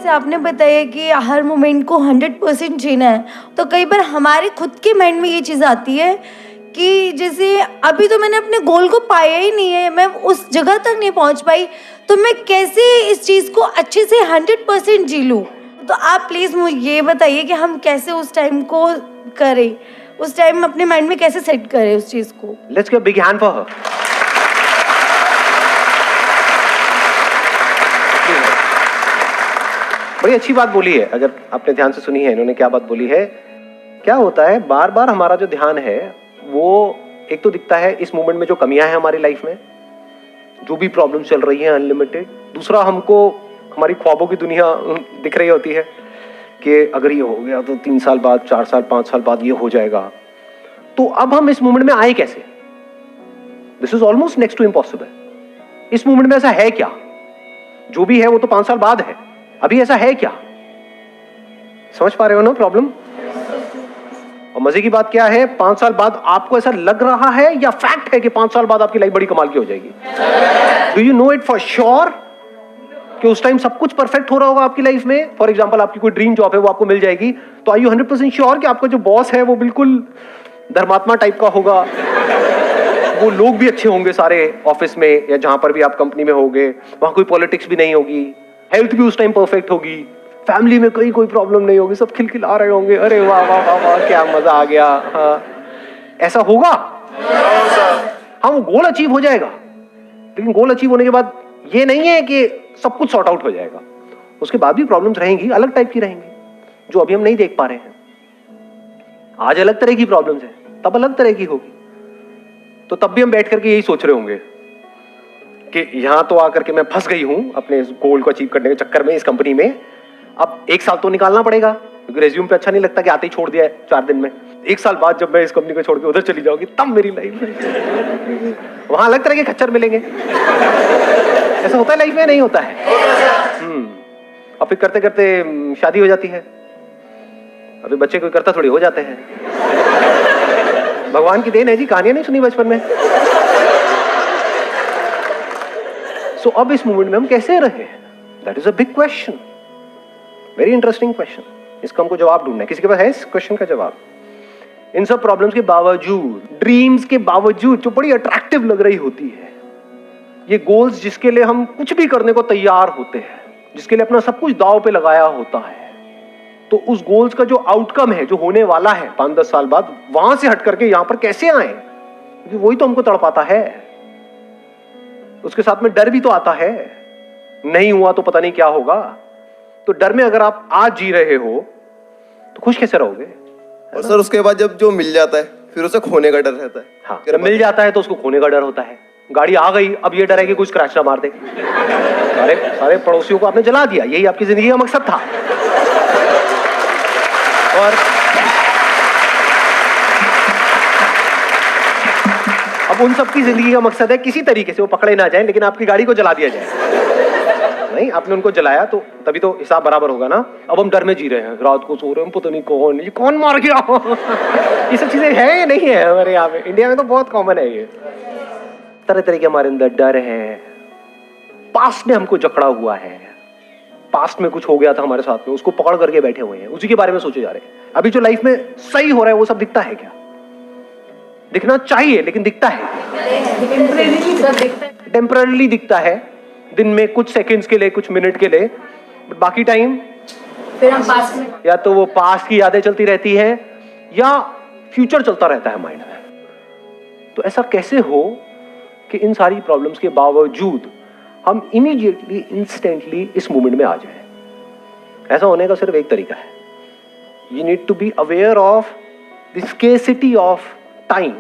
जैसे आपने बताया कि हर मोमेंट को 100% जीना है, तो कई बार हमारे खुद के माइंड में ये चीज़ आती है कि जैसे अभी तो मैंने अपने गोल को पाया ही नहीं है, मैं उस जगह तक नहीं पहुंच पाई, तो मैं कैसे इस चीज़ को अच्छे से 100% जी लूँ? तो आप प्लीज़ मुझे ये बताइए कि हम कैसे उस टाइम को करें, उस टाइम अपने माइंड में कैसे सेट करें उस चीज़ को? Let's give big hand for her. बड़ी अच्छी बात बोली है, अगर आपने ध्यान से सुनी है इन्होंने क्या बात बोली है। क्या होता है, बार बार हमारा जो ध्यान है वो एक तो दिखता है इस मोमेंट में जो कमियां हैं हमारी लाइफ में, जो भी प्रॉब्लम चल रही है अनलिमिटेड। दूसरा, हमको हमारी ख्वाबों की दुनिया दिख रही होती है कि अगर ये हो गया तो 3 साल बाद, 4 साल, 5 साल बाद ये हो जाएगा। तो अब हम इस मोमेंट में आए कैसे? This is almost next to impossible. इस मोमेंट में ऐसा है क्या? जो भी है वो तो 5 साल बाद है, अभी ऐसा है क्या? समझ पा रहे हो ना प्रॉब्लम? और मजे की बात क्या है, 5 साल बाद आपको ऐसा लग रहा है या फैक्ट है कि 5 साल बाद आपकी लाइफ बड़ी कमाल की हो जाएगी? Do you know it for sure कि उस टाइम सब कुछ परफेक्ट हो रहा होगा आपकी लाइफ में? फॉर एग्जाम्पल, आपकी कोई ड्रीम जॉब है वो आपको मिल जाएगी, तो आर यू 100% श्योर कि आपका जो बॉस है वो बिल्कुल धर्मात्मा टाइप का होगा, वो लोग भी अच्छे होंगे सारे ऑफिस में या जहां पर भी आप कंपनी में होगे, वहां कोई पॉलिटिक्स भी नहीं होगी, हेल्थ भी उस टाइम परफेक्ट होगी, फैमिली में कोई प्रॉब्लम नहीं होगी, सब खिलखिला रहे होंगे, अरे वाह वाह वाह वाह क्या मजा आ गया। हाँ, ऐसा होगा? हाँ, वो गोल अचीव हो जाएगा, लेकिन गोल अचीव होने के बाद ये नहीं है कि सब कुछ सॉर्ट आउट हो जाएगा। उसके बाद भी प्रॉब्लम्स रहेंगी, अलग टाइप की रहेंगी, जो अभी हम नहीं देख पा रहे हैं। आज अलग तरह की प्रॉब्लम्स है, तब अलग तरह की होगी। तो तब भी हम बैठ करके यही सोच रहे होंगे कि यहां तो आकर के मैं फंस गई हूं अपने इस गोल को अचीव करने के चक्कर में, इस कंपनी में। अब 1 साल तो निकालना पड़ेगा, क्योंकि रेज्यूम पे अच्छा नहीं लगता कि आते ही छोड़ दिया है 4 दिन में। 1 साल बाद जब मैं इस कंपनी को छोड़ के उधर चली जाऊंगी, तब मेरी लाइफ में वहां अलग तरह के खच्चर मिलेंगे। ऐसा होता है लाइफ में, नहीं होता है? और फिर करते करते शादी हो जाती है, अभी बच्चे कोई करता थोड़ी हो जाते हैं। भगवान की देन है जी, कहानियां नहीं सुनी बचपन में। सो अब इस मोमेंट में हम कैसे रहे? That is a big question, very interesting question. इसका हमको जवाब ढूंढना है। किसी के पास है इस क्वेश्चन का जवाब? इन सब प्रॉब्लम्स के बावजूद, ड्रीम्स के बावजूद, जो बड़ी अट्रैक्टिव लग रही होती है, ये गोल्स जिसके लिए हम कुछ भी करने को तैयार होते हैं, जिसके लिए अपना सब कुछ दांव पे लगाया होता है, तो उस गोल्स का जो आउटकम है, जो होने वाला है 5-10 साल बाद, वहां से हट करके यहां पर कैसे आए? क्योंकि वही तो हमको तड़पाता है। उसके साथ में डर भी तो आता है, नहीं हुआ तो पता नहीं क्या होगा। तो डर में अगर आप आज जी रहे हो तो खुश कैसे रहोगे? और सर उसके बाद जब जो मिल जाता है फिर उसे खोने का डर रहता है। हाँ, जब मिल जाता है तो उसको खोने का डर होता है। गाड़ी आ गई, अब ये डर है कि कोई स्क्रैच ना मार दे। सारे पड़ोसियों को आपने जला दिया, यही आपकी जिंदगी का मकसद था। और अब उन सबकी जिंदगी का मकसद है किसी तरीके से वो पकड़े ना जाए, लेकिन आपकी गाड़ी को जला दिया जाए। नहीं, आपने उनको जलाया तो तभी तो हिसाब बराबर होगा ना। अब हम डर में जी रहे हैं, रात को सो रहे हैं, पता नहीं ये कौन मार गया। ये सब चीजें हैं या नहीं है हमारे यहाँ पे? इंडिया में तो बहुत कॉमन है ये। तरह तरह के हमारे अंदर डर है, पास्ट ने हमको जकड़ा हुआ है, पास्ट में कुछ हो गया था हमारे साथ में, उसको पकड़ करके बैठे हुए हैं, उसी के बारे में सोचे जा रहे हैं। अभी जो लाइफ में सही हो रहा है वो सब दिखता है क्या? दिखना चाहिए, लेकिन दिखता है टेम्पररीली दिखता है, दिन में कुछ सेकंड्स के लिए, कुछ मिनट के लिए, बट बाकी टाइम फिर हम पास्ट में, या तो वो पास्ट की यादें चलती रहती है या फ्यूचर चलता रहता है माइंड में। तो ऐसा कैसे हो कि इन सारी प्रॉब्लम्स के बावजूद हम इमीडिएटली, इंस्टेंटली इस मोमेंट में आ जाए? ऐसा होने का सिर्फ एक तरीका है, you need to be aware of the scarcity of time.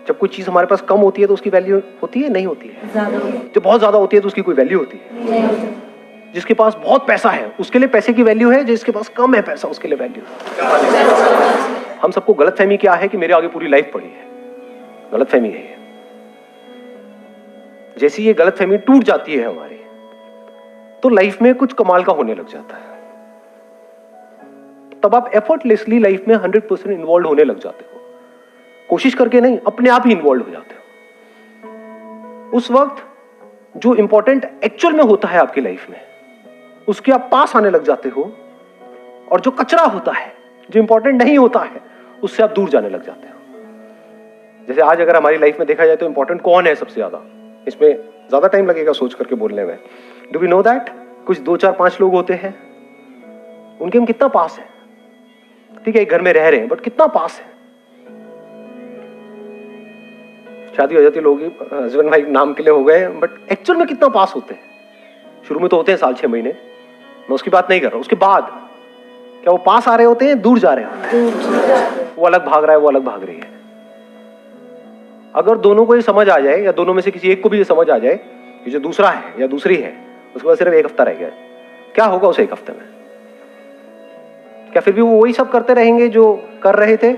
जब कोई चीज हमारे पास कम होती है तो उसकी वैल्यू होती है, नहीं होती है? जब बहुत ज्यादा होती है तो उसकी कोई वैल्यू होती है? जिसके पास बहुत पैसा है उसके लिए पैसे की वैल्यू है, जिसके पास कम है पैसा उसके लिए वैल्यू। हम सबको गलतफहमी क्या है कि मेरे आगे पूरी लाइफ पड़ी है, गलतफहमी है। जैसी ये गलतफहमी टूट जाती है हमारी, तो लाइफ में कुछ कमाल का होने लग जाता है। तब आप एफर्टलेसली लाइफ में 100% इन्वॉल्व होने लग जाते हो, कोशिश करके नहीं, अपने आप ही इन्वॉल्व हो जाते हो। उस वक्त जो इंपॉर्टेंट एक्चुअल में होता है आपकी लाइफ में, उसके आप पास आने लग जाते हो, और जो कचरा होता है, जो इंपॉर्टेंट नहीं होता है, उससे आप दूर जाने लग जाते हो। जैसे आज अगर हमारी लाइफ में देखा जाए तो इंपॉर्टेंट कौन है सबसे ज्यादा, इसमें ज्यादा टाइम लगेगा सोच करके बोलने में। Do we know that? कुछ 2 4 5 लोग होते हैं, उनके हम कितना पास है। ठीक है, एक घर में रह रहे हैं, बट कितना पास है। शादी हो जाती है, लोग हस्बैंड वाइफ नाम के लिए हो गए, बट एक्चुअल में कितना पास होते हैं। शुरू में तो होते हैं 1 6 महीने, मैं उसकी बात नहीं कर रहा। उसके बाद क्या वो पास आ रहे होते हैं, दूर जा रहे होते हैं? वो अलग भाग रहा है, वो अलग भाग रही है। अगर दोनों को ये समझ आ जाए, या दोनों में से किसी एक को भी ये समझ आ जाए कि जो दूसरा है या दूसरी है, उसके बाद सिर्फ 1 हफ्ता रह गया है, क्या होगा उस 1 हफ्ते में? क्या फिर भी वो वही सब करते रहेंगे जो कर रहे थे?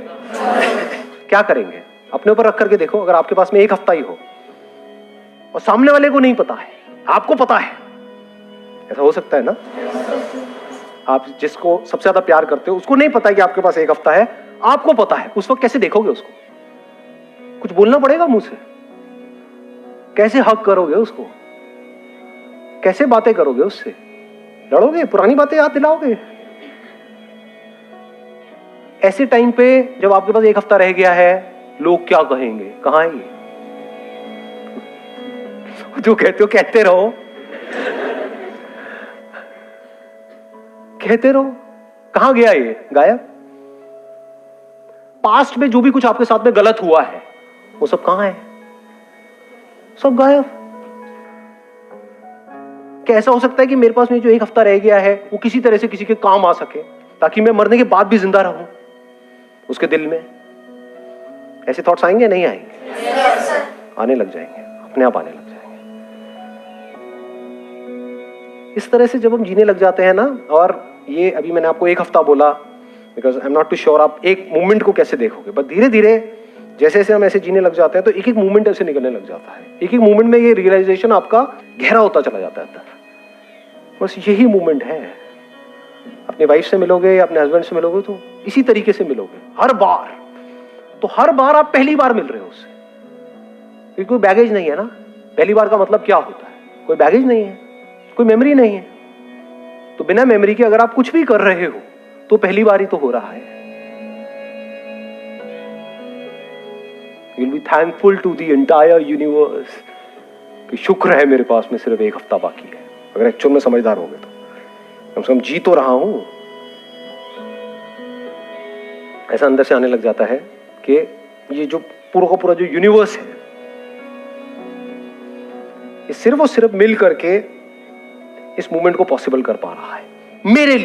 क्या करेंगे? अपने ऊपर रख करके देखो। अगर आपके पास में 1 हफ्ता ही हो और सामने वाले को नहीं पता है, आपको पता है, ऐसा हो सकता है ना? आप जिसको सबसे ज्यादा प्यार करते हो, उसको नहीं पता है कि आपके पास 1 हफ्ता है, आपको पता है। उस वक्त कैसे देखोगे उसको? कुछ बोलना पड़ेगा मुंह से? कैसे हक करोगे उसको? कैसे बातें करोगे उससे? लड़ोगे? पुरानी बातें याद दिलाओगे? ऐसे टाइम पे जब आपके पास 1 हफ्ता रह गया है, लोग क्या कहेंगे? कहां है ये? जो कहते हो कहते रहो, कहते रहो। कहां गया ये? गायब। पास्ट में जो भी कुछ आपके साथ में गलत हुआ है, वो सब कहां है? सब गायब। क्या ऐसा हो सकता है कि मेरे पास में जो 1 हफ्ता रह गया है, वो किसी तरह से किसी के काम आ सके, ताकि मैं मरने के बाद भी जिंदा रहूं? उसके दिल में ऐसे थॉट्स आएंगे? नहीं आएंगे? आने लग जाएंगे, अपने आप आने लग जाएंगे। इस तरह से जब हम जीने लग जाते हैं ना, और ये अभी मैंने आपको 1 हफ्ता बोला, because I am not too sure आप एक मूवमेंट को कैसे देखोगे, बट धीरे धीरे जैसे जैसे हम ऐसे जीने लग जाते हैं, तो एक एक मूवमेंट ऐसे निकलने लग जाता है। एक एक मूवमेंट में ये रियलाइजेशन आपका गहरा होता चला जाता है अंदर। बस यही मूवमेंट है। अपनी वाइफ से मिलोगे या अपने हस्बैंड से मिलोगे, तो इसी तरीके से मिलोगे हर बार। तो हर बार आप पहली बार मिल रहे हो उससे, क्योंकि कोई बैगेज नहीं है ना। पहली बार का मतलब क्या होता है? कोई बैगेज नहीं है, कोई मेमोरी नहीं है। तो बिना मेमोरी के अगर आप कुछ भी कर रहे हो, तो पहली बार ही तो हो रहा है। You'll be thankful to the entire universe कि शुक्र है मेरे पास में सिर्फ 1 हफ्ता बाकी है। अगर एक्चुअल में समझदार हो गए तो कम से कम जी तो रहा हूं। ऐसा अंदर से आने लग जाता है कि ये जो पूरा का पूरा जो यूनिवर्स है, ये सिर्फ और सिर्फ मिल करके इस मूवमेंट को पॉसिबल कर पा रहा है। मेरे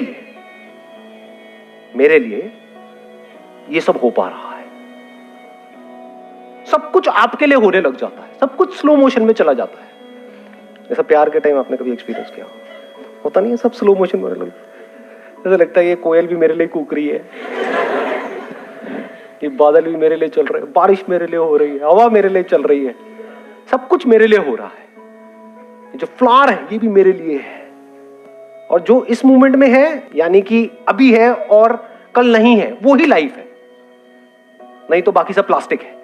लिए ये सब हो पा रहा है। सब कुछ आपके लिए होने लग जाता है, सब कुछ स्लो मोशन में चला जाता है। जैसा प्यार के टाइम आपने कभी एक्सपीरियंस किया होता नहीं है? सब स्लो मोशन में होने लग, ऐसा लगता है ये कोयल भी मेरे लिए कूक रही है, ये बादल भी मेरे लिए चल रहे हैं, बारिश मेरे लिए हो रही है, हवा मेरे लिए चल रही है, सब कुछ मेरे लिए हो रहा है। जो फ्लावर है ये भी मेरे लिए है, और जो इस मूवमेंट में है, यानी कि अभी है और कल नहीं है, वो ही लाइफ है। नहीं तो बाकी सब प्लास्टिक है।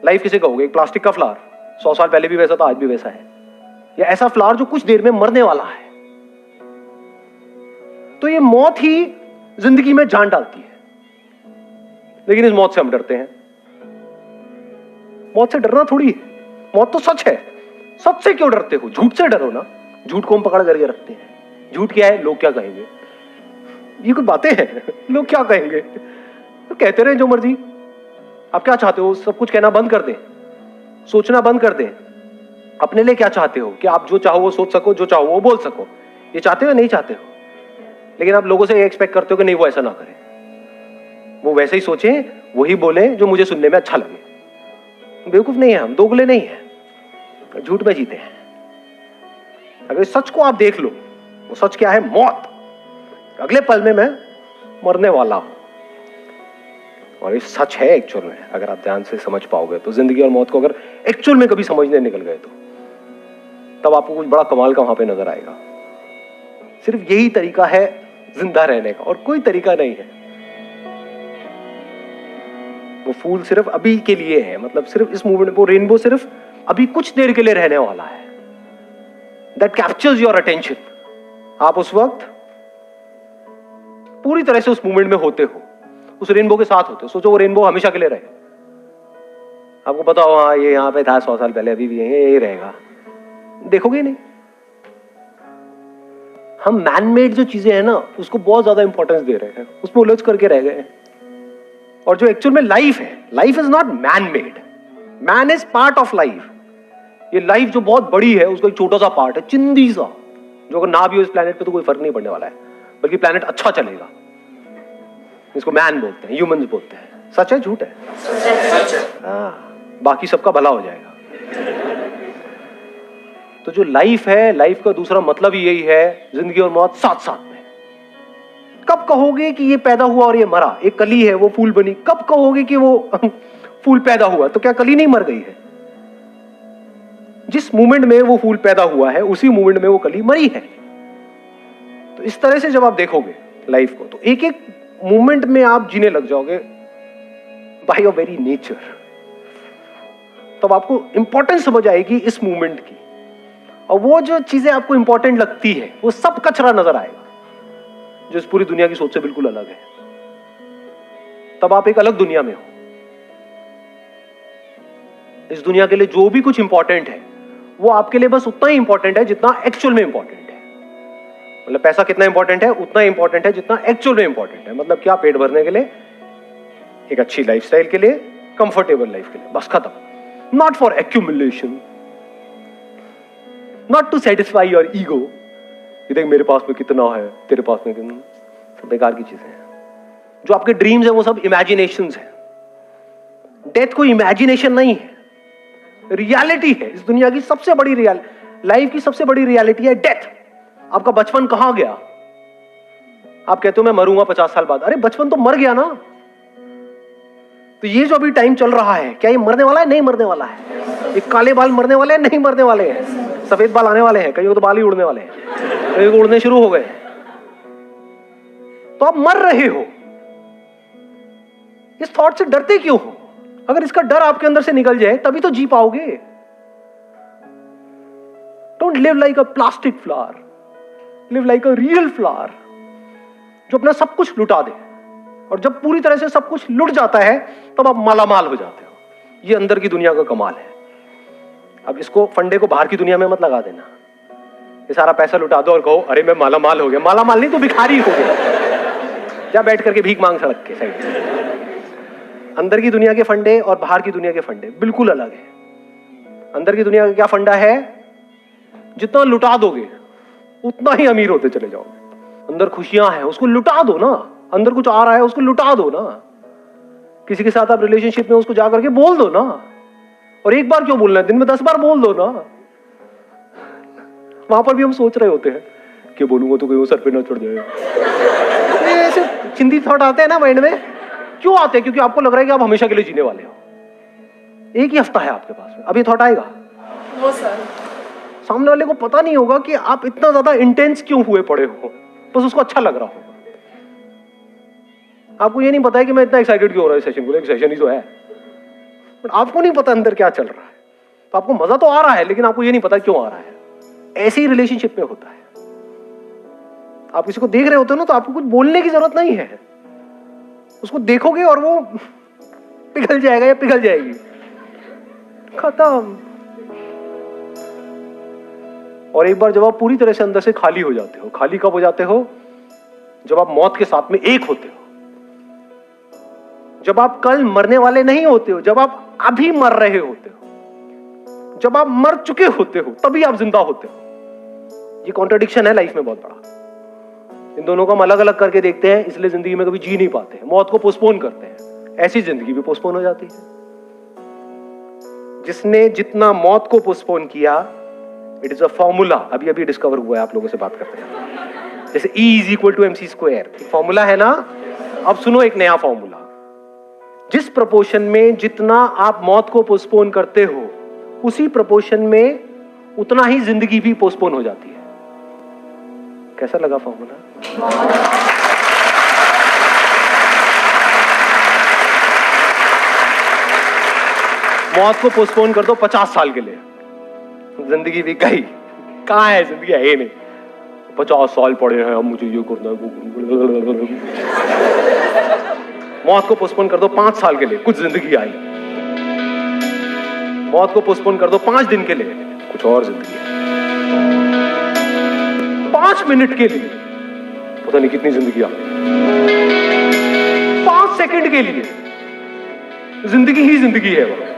लाइफ किसे कहोगे? एक प्लास्टिक का फ्लावर 100 साल पहले भी वैसा था, आज भी वैसा है, या ऐसा फ्लावर जो कुछ देर में मरने वाला है। तो ये मौत ही जिंदगी में जान डालती है, लेकिन इस मौत से हम डरते हैं। मौत से डरना थोड़ी है, मौत तो सच है। सच से क्यों डरते हो? झूठ से डरो ना। झूठ को हम पकड़ करके रखते हैं। झूठ क्या है? लोग क्या कहेंगे, ये कुछ बातें हैं। लोग क्या कहेंगे, तो कहते रहे जो मर्जी। आप क्या चाहते हो? सब कुछ कहना बंद कर दें, सोचना बंद कर दें। अपने लिए क्या चाहते हो? कि आप जो चाहो वो सोच सको, जो चाहो वो बोल सको। ये चाहते हो या नहीं चाहते हो? लेकिन आप लोगों से ये एक्सपेक्ट करते हो कि नहीं, वो ऐसा ना करें, वो वैसे ही सोचे, वही बोले जो मुझे सुनने में अच्छा लगे। बेवकूफ नहीं है हम, दोगले नहीं है, झूठ में जीते हैं। अगर इस सच को आप देख लो, वो सच क्या है? मौत। अगले पल में मैं मरने वाला हूं, और ये सच है एक्चुअल में। अगर आप ध्यान से समझ पाओगे तो, जिंदगी और मौत को अगर एक्चुअल में कभी समझने निकल गए तो, तब आपको कुछ बड़ा कमाल का वहां पे नजर आएगा। सिर्फ यही तरीका है जिंदा रहने का, और कोई तरीका नहीं है। वो फूल सिर्फ अभी के लिए है, मतलब सिर्फ इस मूवमेंट, वो रेनबो सिर्फ अभी कुछ देर के लिए रहने वाला है, दैट कैप्चर्स योर अटेंशन। आप उस वक्त पूरी तरह से उस मोमेंट में होते हो, उस रेनबो के साथ होते हो। सोचो वो रेनबो हमेशा के लिए रहे, आपको पता हो हाँ ये यहां पे था 100 साल पहले, अभी भी यही रहेगा, देखोगे नहीं। हम मैन मेड जो चीजें हैं ना उसको बहुत ज्यादा इंपॉर्टेंस दे रहे हैं, उसमें उलझ करके रह गए हैं। और जो एक्चुअल में लाइफ है, life is not man made, man is part of life. ये लाइफ जो बहुत बड़ी है उसका एक छोटा सा पार्ट है, चिंदी सा, जो अगर ना भी हो इस प्लेनेट पे तो कोई फर्क नहीं पड़ने वाला है, बल्कि प्लेनेट अच्छा चलेगा। इसको मैन बोलते हैं, ह्यूमंस बोलते हैं। सच है झूठ है? हाँ, बाकी सबका भला हो जाएगा। तो जो लाइफ है, लाइफ का दूसरा मतलब ही यही है, जिंदगी और मौत साथ साथ में। कब कहोगे कि ये पैदा हुआ और ये मरा? एक कली है वो फूल बनी, कब कहोगे कि वो फूल पैदा हुआ? तो क्या कली नहीं मर गई है? जिस मोमेंट में वो फूल पैदा हुआ है उसी मोमेंट में वो कली मरी है। तो इस तरह से जब आप देखोगे लाइफ को तो एक एक मोमेंट में आप जीने लग जाओगे बाय योर वेरी नेचर। तब आपको इंपॉर्टेंस समझ आएगी इस मोमेंट की, और वो जो चीजें आपको इंपॉर्टेंट लगती है वो सब कचरा नजर आएगा जो इस पूरी दुनिया की सोच से बिल्कुल अलग है। तब आप एक अलग दुनिया में हो। इस दुनिया के लिए जो भी कुछ इंपॉर्टेंट है वो आपके लिए बस उतना ही इंपॉर्टेंट है जितना एक्चुअल में इंपॉर्टेंट है। मतलब पैसा कितना इंपॉर्टेंट है? उतना ही इंपॉर्टेंट है जितना एक्चुअल में इंपॉर्टेंट है। मतलब क्या? पेट भरने के लिए, एक अच्छी लाइफस्टाइल के लिए, कंफर्टेबल लाइफ के लिए, बस खत्म। Not for accumulation, not to satisfy your ego. ये देख मेरे पास में कितना है, तेरे पास में कितना, सब बेकार की चीजें हैं। जो आपके ड्रीम्स हैं वो सब इमेजिनेशंस हैं। डेथ कोई इमेजिनेशन नहीं है, रियलिटी है। इस दुनिया की सबसे बड़ी लाइफ की सबसे बड़ी रियलिटी है डेथ। आपका बचपन कहां गया? आप कहते हो मैं मरूंगा 50 साल बाद, अरे बचपन तो मर गया ना। तो ये जो अभी टाइम चल रहा है, क्या ये मरने वाला है? नहीं मरने वाला है। ये काले बाल मरने वाले हैं? नहीं मरने वाले हैं। सफेद बाल आने वाले हैं, कहीं को तो बाल ही उड़ने वाले हैं, कहीं को उड़ने शुरू हो गए। तो आप मर रहे हो। इस थॉट से डरते क्यों हो? अगर इसका डर आपके अंदर से निकल जाए तभी तो जी पाओगे। Don't live like a plastic flower, live like a real flower जो अपना सब कुछ लुटा दे। और जब पूरी तरह से सब कुछ लुट जाता है तब आप मालामाल हो जाते हो। ये अंदर की दुनिया का कमाल है। अब इसको फंडे को बाहर की दुनिया में मत लगा देना। ये सारा पैसा लुटा दो और कहो अरे मैं मालामाल हो गया। मालामाल नहीं तो भिखारी हो गया। जा बैठ करके भीख मांग सड़क के साइड। अंदर की दुनिया के फंडे और बाहर की दुनिया के फंडे बिल्कुल अलग है। अंदर की दुनिया का क्या फंडा है? जितना लुटा दोगे उतना ही अमीर होते चले जाओगे। अंदर खुशियां हैं, उसको लुटा दो ना। अंदर कुछ आ रहा है, उसको लुटा दो ना। किसी के साथ आप रिलेशनशिप में, उसको जाकर के बोल दो ना। और एक बार क्यों बोलना है? दिन में 10 बार बोल दो ना। वहां पर भी हम सोच रहे होते हैं कि बोलूंगा तो कहीं सर पे ना चढ़ जाए। ऐसे चिंती थॉट आते हैं ना माइंड में। क्यों आते हैं? क्योंकि आपको लग रहा है कि आप हमेशा के लिए जीने वाले हो। एक ही हफ्ता है आपके पास में, अभी थॉट आएगा। No sir. सामने वाले को पता नहीं होगा कि आप इतना ज्यादा इंटेंस क्यों हुए पड़े हो, बस उसको अच्छा लग रहा होगा। आपको ये नहीं पता है कि मैं इतना एक्साइटेड क्यों हो रहा है सेशन को। एक सेशन ही तो है, बट आपको नहीं पता अंदर क्या चल रहा है। तो आपको मजा तो आ रहा है लेकिन आपको ये नहीं पता क्यों आ रहा है। ऐसे ही रिलेशनशिप में होता है। आप किसी को देख रहे होते हो ना तो आपको कुछ बोलने की जरूरत नहीं है। उसको देखोगे और वो पिघल जाएगा या पिघल जाएगी, खत्म। और एक बार जब आप पूरी तरह से अंदर से खाली हो जाते हो, खाली कब हो जाते हो? जब आप मौत के साथ में एक होते हो। जब आप कल मरने वाले नहीं होते हो, जब आप अभी मर रहे होते हो, जब आप मर चुके होते हो तभी आप जिंदा होते हो। ये कॉन्ट्रडिक्शन है लाइफ में बहुत बड़ा। इन दोनों को हम अलग अलग करके देखते हैं, इसलिए जिंदगी में कभी जी नहीं पाते हैं, मौत को पोस्टपोन करते हैं। ऐसी जिंदगी भी पोस्टपोन हो जाती है। जिसने जितना मौत को पोस्टपोन किया, इट इज अ फॉर्मूला, अभी अभी डिस्कवर हुआ है आप लोगों से बात करते हैं। जैसे E = mc², एक फॉर्मूला है ना। अब सुनो एक नया फॉर्मूला। जिस प्रोपोर्शन में जितना आप मौत को पोस्टपोन करते हो, उसी प्रोपोर्शन में उतना ही जिंदगी भी पोस्टपोन हो जाती है। कैसा लगा फॉर्मूला? मौत को पोस्टपोन कर दो 50 साल के लिए, जिंदगी भी गई, कहाँ है जिंदगी, है ही नहीं। 50 साल पड़े हैं, अब मुझे ये करना है। मौत को पोस्टपोन कर दो 5 साल के लिए, कुछ जिंदगी आई। मौत को पोस्टपोन कर दो 5 दिन के लिए, कुछ और जिंदगी है। 5 मिनट के लिए पता नहीं कितनी जिंदगी आ गई। 5 सेकंड के लिए जिंदगी ही जिंदगी है वो।